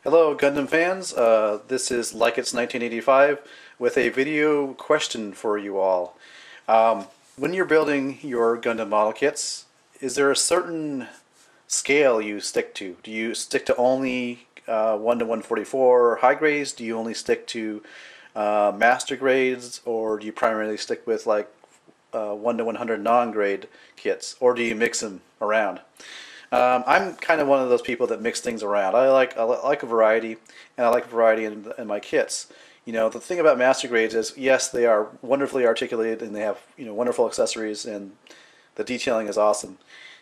Hello Gundam fans, this is Like It's 1985 with a video question for you all. When you're building your Gundam model kits, is there a certain scale you stick to? Do you stick to only 1 to 144 high grades? Do you only stick to master grades? Or do you primarily stick with like 1 to 100 non-grade kits? Or do you mix them around? I'm kind of one of those people that mix things around. I like a variety, and I like variety in my kits. You know, the thing about master grades is, yes, they are wonderfully articulated and they have wonderful accessories, and the detailing is awesome.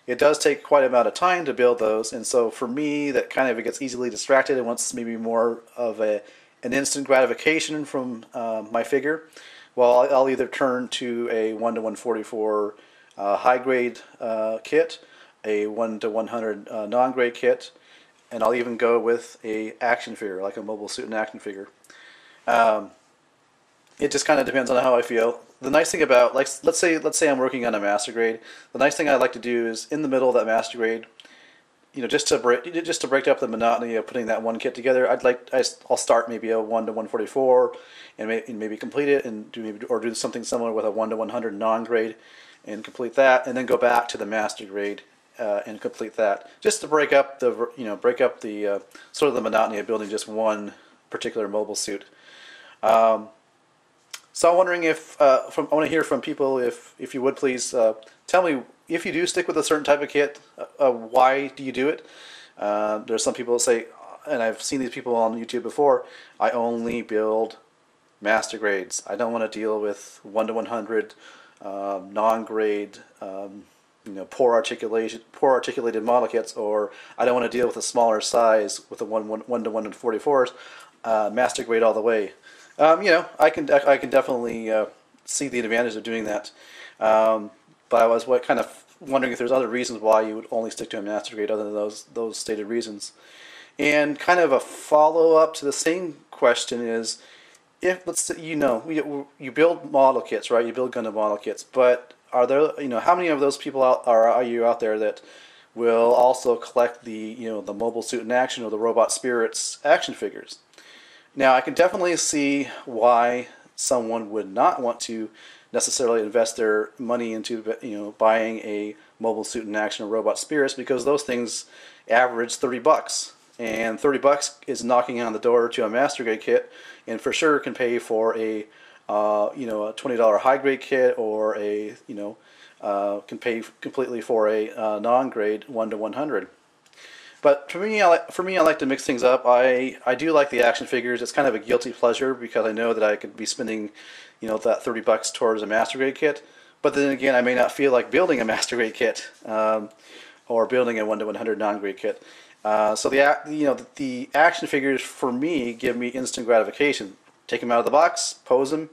It does take quite a amount of time to build those, and so for me, that kind of gets easily distracted and wants maybe more of an instant gratification from my figure. Well, I'll either turn to a 1 to 144 high grade kit, a 1 to 100 non-grade kit, and I'll even go with a action figure, like a mobile suit and action figure. It just kind of depends on how I feel. The nice thing about, like, let's say I'm working on a master grade. The nice thing I like to do is in the middle of that master grade, just to break up the monotony of putting that one kit together. I'll start maybe a 1 to 144 and maybe complete it, and do something similar with a 1 to 100 non-grade and complete that, and then go back to the master grade and complete that, just to break up the sort of the monotony of building just one particular mobile suit. So I'm wondering if I want to hear from people, if you would please tell me if you do stick with a certain type of kit, why do you do it? There's some people that say, and I've seen these people on YouTube before, I only build master grades. I don't want to deal with 1 to 100 non-grade poor articulated model kits, or I don't want to deal with a smaller size with a 1 to 144s, master grade all the way. I can definitely see the advantage of doing that. But I was kind of wondering if there's other reasons why you would only stick to a master grade other than those stated reasons. And kind of a follow-up to the same question is, if let's say, you build model kits, right? You build Gundam model kits, but are there, how many of those people are you out there that will also collect the the mobile suit in action or the robot spirits action figures? Now, I can definitely see why someone would not want to necessarily invest their money into buying a mobile suit in action or robot spirits, because those things average $30, and $30 is knocking on the door to a master grade kit, and for sure can pay for a a $20 high grade kit, or a can pay completely for a non-grade 1 to 100. But for me, I like to mix things up. I do like the action figures. It's kind of a guilty pleasure because I know that I could be spending that $30 towards a master grade kit. But then again, I may not feel like building a master grade kit or building a 1 to 100 non-grade kit. So the action figures for me give me instant gratification. Take them out of the box, pose them,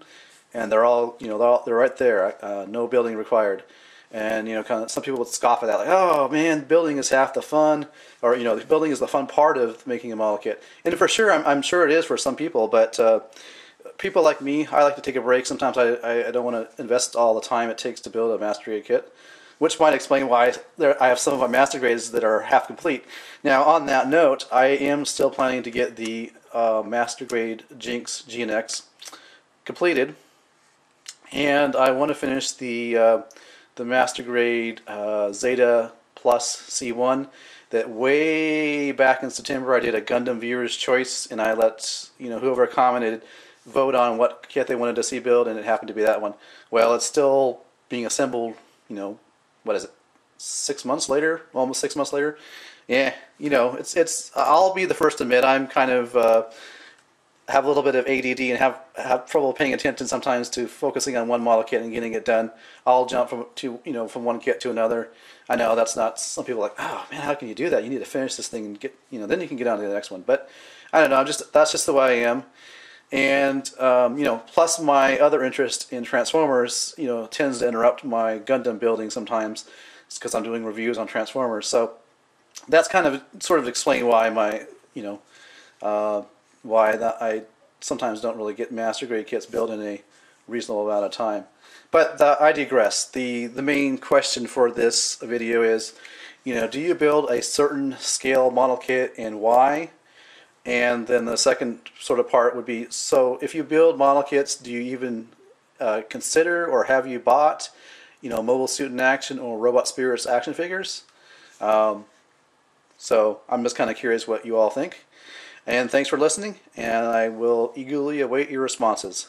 and they're all they're right there. No building required. And kind of some people would scoff at that, like, "Oh man, building is half the fun," or the building is the fun part of making a model kit. And for sure, I'm sure it is for some people. But people like me, I like to take a break. Sometimes I don't want to invest all the time it takes to build a master grade kit, which might explain why I have some of my master grades that are half complete. Now, on that note, I am still planning to get the master grade Jinx GNX completed, and I want to finish the master grade Zeta Plus C1 that way back in September I did a Gundam Viewer's Choice, and I let whoever commented vote on what kit they wanted to see build, and it happened to be that one. Well, it's still being assembled, what is it, 6 months later, almost 6 months later. Yeah, I'll be the first to admit I'm kind of have a little bit of ADD and have trouble paying attention sometimes to focusing on one model kit and getting it done. I'll jump from one kit to another. I know that's not, some people are like, "Oh man, how can you do that? You need to finish this thing and get then you can get on to the next one." But I don't know, that's just the way I am. And plus my other interest in Transformers tends to interrupt my Gundam building sometimes. It's because I'm doing reviews on Transformers. So that's kind of sort of explain why my I sometimes don't really get master grade kits built in a reasonable amount of time. But I digress. The main question for this video is, do you build a certain scale model kit, and why? And then the second sort of part would be, so if you build model kits, do you even consider or have you bought, Mobile Suit in Action or Robot Spirits action figures? So I'm just kind of curious what you all think. And thanks for listening, and I will eagerly await your responses.